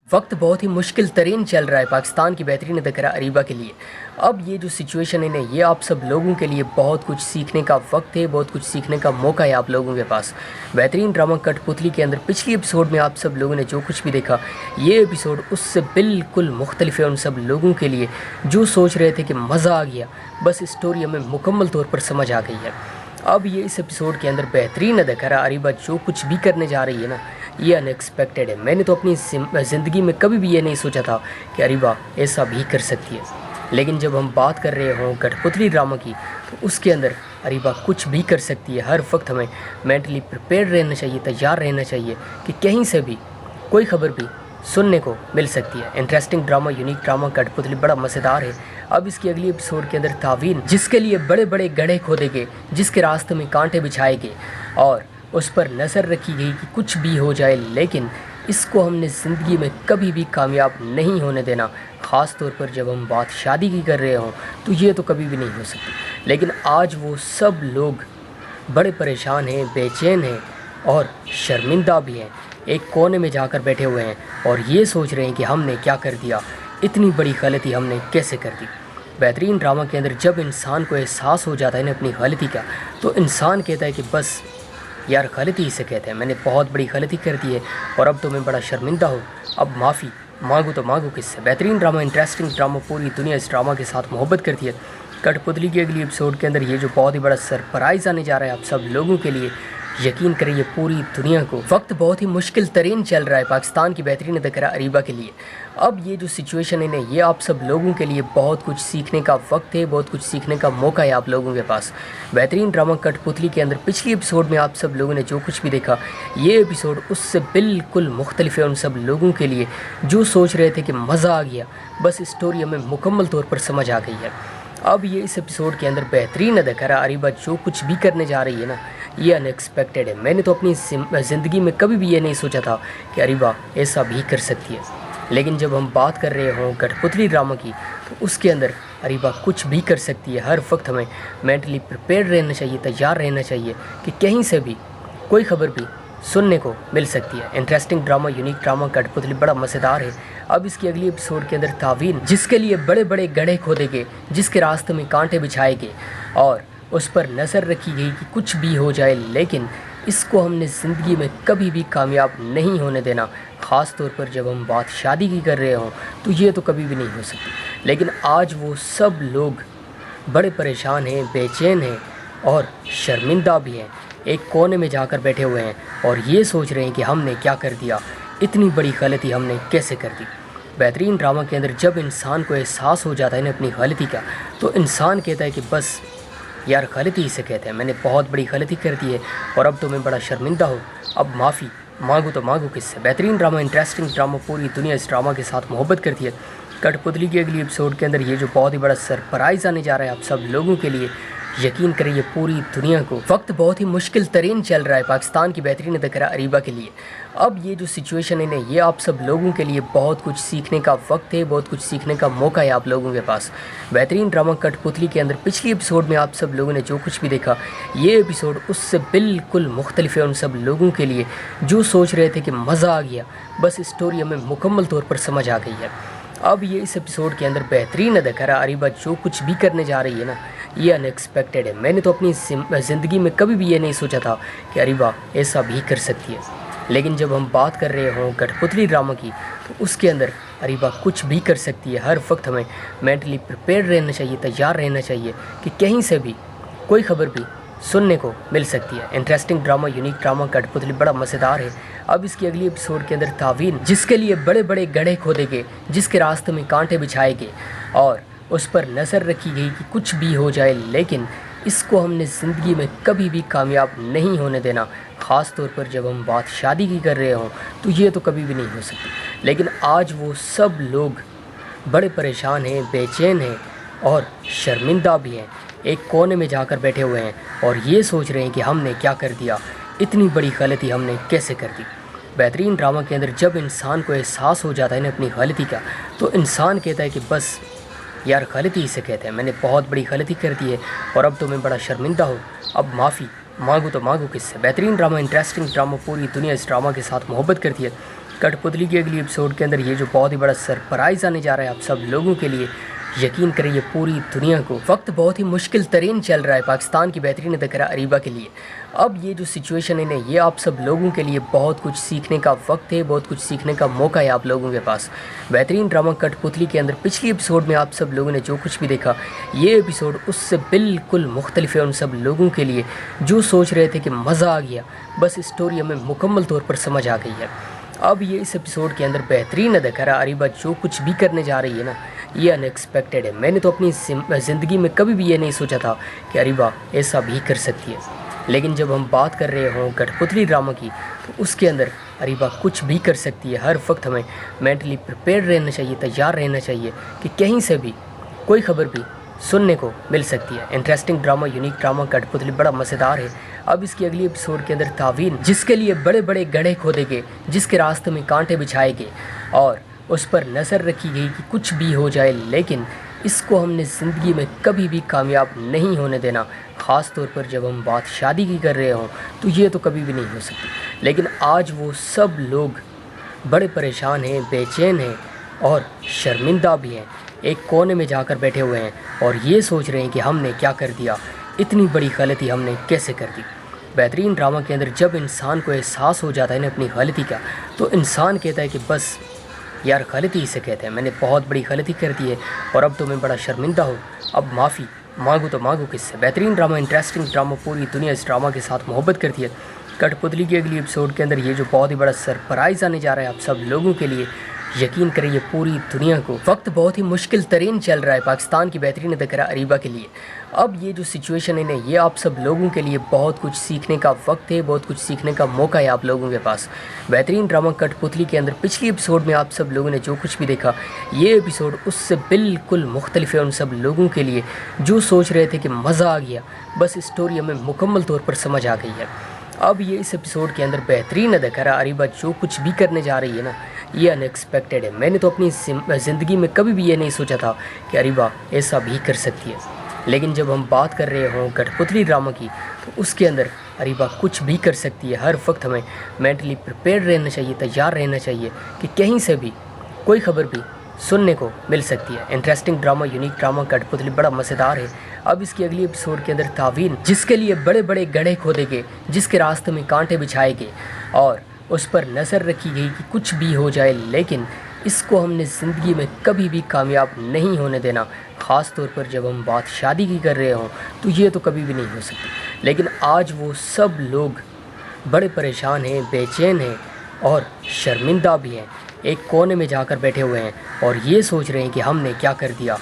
वक्त बहुत ही मुश्किल तरीन चल रहा है पाकिस्तान की बेहतरीन अदाकारा अरीबा के लिए। अब ये जो सिचुएशन है ना, ये आप सब लोगों के लिए बहुत कुछ सीखने का वक्त है, बहुत कुछ सीखने का मौका है आप लोगों के पास। बेहतरीन ड्रामा कठपुतली के अंदर पिछली एपिसोड में आप सब लोगों ने जो कुछ भी देखा, ये एपिसोड उससे बिल्कुल मुख्तलिफ है उन सब लोगों के लिए जो सोच रहे थे कि मज़ा आ गया, बस स्टोरी हमें मुकम्मल तौर पर समझ आ गई है। अब ये इस एपिसोड के अंदर बेहतरीन अदाकारा अरीबा जो कुछ भी करने जा रही है ना, ये अनएक्सपेक्टेड है। मैंने तो अपनी ज़िंदगी में कभी भी ये नहीं सोचा था कि अरीबा ऐसा भी कर सकती है। लेकिन जब हम बात कर रहे हों कठपुतली ड्रामा की, तो उसके अंदर अरीबा कुछ भी कर सकती है। हर वक्त हमें मेंटली प्रिपेयर रहना चाहिए, तैयार रहना चाहिए कि कहीं से भी कोई खबर भी सुनने को मिल सकती है। इंटरेस्टिंग ड्रामा, यूनिक ड्रामा कठपुतली बड़ा मज़ेदार है। अब इसकी अगली एपिसोड के अंदर तावीन, जिसके लिए बड़े बड़े गड्ढे खोदे गए, जिसके रास्ते में कांटे बिछाए गए और उस पर नज़र रखी गई कि कुछ भी हो जाए, लेकिन इसको हमने ज़िंदगी में कभी भी कामयाब नहीं होने देना। ख़ास तौर पर जब हम बात शादी की कर रहे हों तो ये तो कभी भी नहीं हो सकती। लेकिन आज वो सब लोग बड़े परेशान हैं, बेचैन हैं और शर्मिंदा भी हैं। एक कोने में जाकर बैठे हुए हैं और ये सोच रहे हैं कि हमने क्या कर दिया, इतनी बड़ी गलती हमने कैसे कर दी। बेहतरीन ड्रामा के अंदर जब इंसान को एहसास हो जाता है ना अपनी गलती का, तो इंसान कहता है कि बस यार गलती इसे कहते हैं, मैंने बहुत बड़ी गलती कर दी है और अब तो मैं बड़ा शर्मिंदा हूँ, अब माफ़ी मांगू तो मांगू किससे। बेहतरीन ड्रामा, इंटरेस्टिंग ड्रामा, पूरी दुनिया इस ड्रामा के साथ मोहब्बत करती है। कठपुतली की अगली एपिसोड के अंदर ये जो बहुत ही बड़ा सरप्राइज़ आने जा रहा है आप सब लोगों के लिए, यकीन करिए पूरी दुनिया को। वक्त बहुत ही मुश्किल तरीन चल रहा है पाकिस्तान की बेहतरीन अदाकारा अरीबा के लिए। अब ये जो सिचुएशन है ना, ये आप सब लोगों के लिए बहुत कुछ सीखने का वक्त है, बहुत कुछ सीखने का मौका है आप लोगों के पास। बेहतरीन ड्रामा कठपुतली के अंदर पिछली एपिसोड में आप सब लोगों ने जो कुछ भी देखा, ये एपिसोड उससे बिल्कुल मुख्तलिफ है उन सब लोगों के लिए जो सोच रहे थे कि मज़ा आ गया, बस स्टोरी हमें मुकम्मल तौर पर समझ आ गई है। अब ये इस एपिसोड के अंदर बेहतरीन अदाकारा अरीबा जो कुछ भी करने जा रही है ना, ये अनएक्सपेक्टेड है। मैंने तो अपनी ज़िंदगी में कभी भी ये नहीं सोचा था कि अरीबा ऐसा भी कर सकती है। लेकिन जब हम बात कर रहे हों कठपुतली ड्रामा की, तो उसके अंदर अरीबा कुछ भी कर सकती है। हर वक्त हमें मेंटली प्रिपेयर रहना चाहिए, तैयार रहना चाहिए कि कहीं से भी कोई खबर भी सुनने को मिल सकती है। इंटरेस्टिंग ड्रामा, यूनिक ड्रामा कठपुतली बड़ा मज़ेदार है। अब इसकी अगली एपिसोड के अंदर तावीन, जिसके लिए बड़े बड़े गड्ढे खोदे गए, जिसके रास्ते में कांटे बिछाए गए और उस पर नज़र रखी गई कि कुछ भी हो जाए, लेकिन इसको हमने ज़िंदगी में कभी भी कामयाब नहीं होने देना। ख़ास तौर पर जब हम बात शादी की कर रहे हों तो ये तो कभी भी नहीं हो सकती। लेकिन आज वो सब लोग बड़े परेशान हैं, बेचैन हैं और शर्मिंदा भी हैं। एक कोने में जाकर बैठे हुए हैं और ये सोच रहे हैं कि हमने क्या कर दिया, इतनी बड़ी गलती हमने कैसे कर दी। बेहतरीन ड्रामा के अंदर जब इंसान को एहसास हो जाता है ना अपनी गलती का, तो इंसान कहता है कि बस यार गलती इसे कहते हैं, मैंने बहुत बड़ी गलती कर दी है और अब तो मैं बड़ा शर्मिंदा हूँ, अब माफ़ी मांगू तो मांगू किससे। बेहतरीन ड्रामा, इंटरेस्टिंग ड्रामा, पूरी दुनिया इस ड्रामा के साथ मोहब्बत करती है। कठपुतली की अगली एपिसोड के अंदर ये जो बहुत ही बड़ा सरप्राइज़ आने जा रहा है आप सब लोगों के लिए, यकीन करिए पूरी दुनिया को। वक्त बहुत ही मुश्किल तरीन चल रहा है पाकिस्तान की बेहतरीन अदाकारा अरीबा के लिए। अब ये जो सिचुएशन है ना, ये आप सब लोगों के लिए बहुत कुछ सीखने का वक्त है, बहुत कुछ सीखने का मौका है आप लोगों के पास। बेहतरीन ड्रामा कठपुतली के अंदर पिछली एपिसोड में आप सब लोगों ने जो कुछ भी देखा, ये एपिसोड उससे बिल्कुल मुख्तलिफ है उन सब लोगों के लिए जो सोच रहे थे कि मज़ा आ गया, बस स्टोरी हमें मुकम्मल तौर पर समझ आ गई है। अब ये इस एपिसोड के अंदर बेहतरीन अदाकारा अरीबा जो कुछ भी करने जा रही है ना, ये अनएक्सपेक्टेड है। मैंने तो अपनी ज़िंदगी में कभी भी ये नहीं सोचा था कि अरीबा ऐसा भी कर सकती है। लेकिन जब हम बात कर रहे हों कठपुतली ड्रामा की, तो उसके अंदर अरीबा कुछ भी कर सकती है। हर वक्त हमें मेंटली प्रिपेयर रहना चाहिए, तैयार रहना चाहिए कि कहीं से भी कोई खबर भी सुनने को मिल सकती है। इंटरेस्टिंग ड्रामा, यूनिक ड्रामा कठपुतली बड़ा मज़ेदार है। अब इसकी अगली एपिसोड के अंदर तावीन, जिसके लिए बड़े बड़े गड्ढे खोदे गए, जिसके रास्ते में कांटे बिछाए गए और उस पर नज़र रखी गई कि कुछ भी हो जाए, लेकिन इसको हमने ज़िंदगी में कभी भी कामयाब नहीं होने देना। ख़ास तौर पर जब हम बात शादी की कर रहे हों तो ये तो कभी भी नहीं हो सकती। लेकिन आज वो सब लोग बड़े परेशान हैं, बेचैन हैं और शर्मिंदा भी हैं। एक कोने में जाकर बैठे हुए हैं और ये सोच रहे हैं कि हमने क्या कर दिया, इतनी बड़ी गलती हमने कैसे कर दी। बेहतरीन ड्रामा के अंदर जब इंसान को एहसास हो जाता है ना अपनी गलती का, तो इंसान कहता है कि बस यार गलती इसे कहते हैं, मैंने बहुत बड़ी गलती कर दी है और अब तो मैं बड़ा शर्मिंदा हूँ, अब माफ़ी मांगू तो मांगू किससे। बेहतरीन ड्रामा, इंटरेस्टिंग ड्रामा, पूरी दुनिया इस ड्रामा के साथ मोहब्बत करती है। कठपुतली की अगली एपिसोड के अंदर ये जो बहुत ही बड़ा सरप्राइज़ आने जा रहा है आप सब लोगों के लिए, यकीन करिए पूरी दुनिया को। वक्त बहुत ही मुश्किल तरीन चल रहा है पाकिस्तान की बेहतरीन अदाकारा अरीबा के लिए। अब ये जो सिचुएशन है ना, ये आप सब लोगों के लिए बहुत कुछ सीखने का वक्त है, बहुत कुछ सीखने का मौका है आप लोगों के पास। बेहतरीन ड्रामा कठपुतली के अंदर पिछली एपिसोड में आप सब लोगों ने जो कुछ भी देखा, ये एपिसोड उससे बिल्कुल मुख्तलिफ है उन सब लोगों के लिए जो सोच रहे थे कि मज़ा आ गया, बस स्टोरी हमें मुकम्मल तौर पर समझ आ गई है। अब ये इस एपिसोड के अंदर बेहतरीन अदाकारा अरीबा जो कुछ भी करने जा रही है ना, ये अनएक्सपेक्टेड है। मैंने तो अपनी ज़िंदगी में कभी भी ये नहीं सोचा था कि अरीबा ऐसा भी कर सकती है। लेकिन जब हम बात कर रहे हों कठपुतली ड्रामा की, तो उसके अंदर अरीबा कुछ भी कर सकती है। हर वक्त हमें मेंटली प्रिपेयर रहना चाहिए, तैयार रहना चाहिए कि कहीं से भी कोई खबर भी सुनने को मिल सकती है। इंटरेस्टिंग ड्रामा, यूनिक ड्रामा कठपुतली बड़ा मज़ेदार है। अब इसकी अगली एपिसोड के अंदर तावीन, जिसके लिए बड़े बड़े गड्ढे खोदे गए, जिसके रास्ते में कांटे बिछाए गए और उस पर नज़र रखी गई कि कुछ भी हो जाए, लेकिन इसको हमने ज़िंदगी में कभी भी कामयाब नहीं होने देना। ख़ास तौर पर जब हम बात शादी की कर रहे हों तो ये तो कभी भी नहीं हो सकती। लेकिन आज वो सब लोग बड़े परेशान हैं, बेचैन हैं और शर्मिंदा भी हैं। एक कोने में जाकर बैठे हुए हैं और ये सोच रहे हैं कि हमने क्या कर दिया, इतनी बड़ी गलती हमने कैसे कर दी। बेहतरीन ड्रामा के अंदर जब इंसान को एहसास हो जाता है ना अपनी गलती का, तो इंसान कहता है कि बस यार, गलती इसे कहते हैं, मैंने बहुत बड़ी गलती कर दी है और अब तो मैं बड़ा शर्मिंदा हूँ, अब माफ़ी मांगू तो मांगू किससे। बेहतरीन ड्रामा, इंटरेस्टिंग ड्रामा, पूरी दुनिया इस ड्रामा के साथ मोहब्बत करती है। कठपुतली की अगली एपिसोड के अंदर ये जो बहुत ही बड़ा सरप्राइज़ आने जा रहा है आप सब लोगों के लिए, यकीन करिए पूरी दुनिया को। वक्त बहुत ही मुश्किल तरीन चल रहा है पाकिस्तान की बेहतरीन अदाकारा अरीबा के लिए। अब ये जो सिचुएशन है ना, ये आप सब लोगों के लिए बहुत कुछ सीखने का वक्त है, बहुत कुछ सीखने का मौका है आप लोगों के पास। बेहतरीन ड्रामा कठपुतली के अंदर पिछली एपिसोड में आप सब लोगों ने जो कुछ भी देखा, ये एपिसोड उससे बिल्कुल मुख्तलिफ है उन सब लोगों के लिए जो सोच रहे थे कि मज़ा आ गया, बस स्टोरी हमें मुकम्मल तौर पर समझ आ गई है। अब ये इस एपिसोड के अंदर बेहतरीन अदाकारा अरीबा जो कुछ भी करने जा रही है ना, ये अनएक्सपेक्टेड है। मैंने तो अपनी ज़िंदगी में कभी भी ये नहीं सोचा था कि अरीबा ऐसा भी कर सकती है। लेकिन जब हम बात कर रहे हों कठपुतली ड्रामा की, तो उसके अंदर अरीबा कुछ भी कर सकती है। हर वक्त हमें मेंटली प्रिपेयर रहना चाहिए, तैयार रहना चाहिए कि कहीं से भी कोई खबर भी सुनने को मिल सकती है। इंटरेस्टिंग ड्रामा, यूनिक ड्रामा कठपुतली बड़ा मज़ेदार है। अब इसकी अगली एपिसोड के अंदर तावीन, जिसके लिए बड़े बड़े गड्ढे खोदे गए, जिसके रास्ते में कांटे बिछाए गए और उस पर नज़र रखी गई कि कुछ भी हो जाए, लेकिन इसको हमने ज़िंदगी में कभी भी कामयाब नहीं होने देना। ख़ास तौर पर जब हम बात शादी की कर रहे हों तो ये तो कभी भी नहीं हो सकती। लेकिन आज वो सब लोग बड़े परेशान हैं, बेचैन हैं और शर्मिंदा भी हैं। एक कोने में जाकर बैठे हुए हैं और ये सोच रहे हैं कि हमने क्या कर दिया,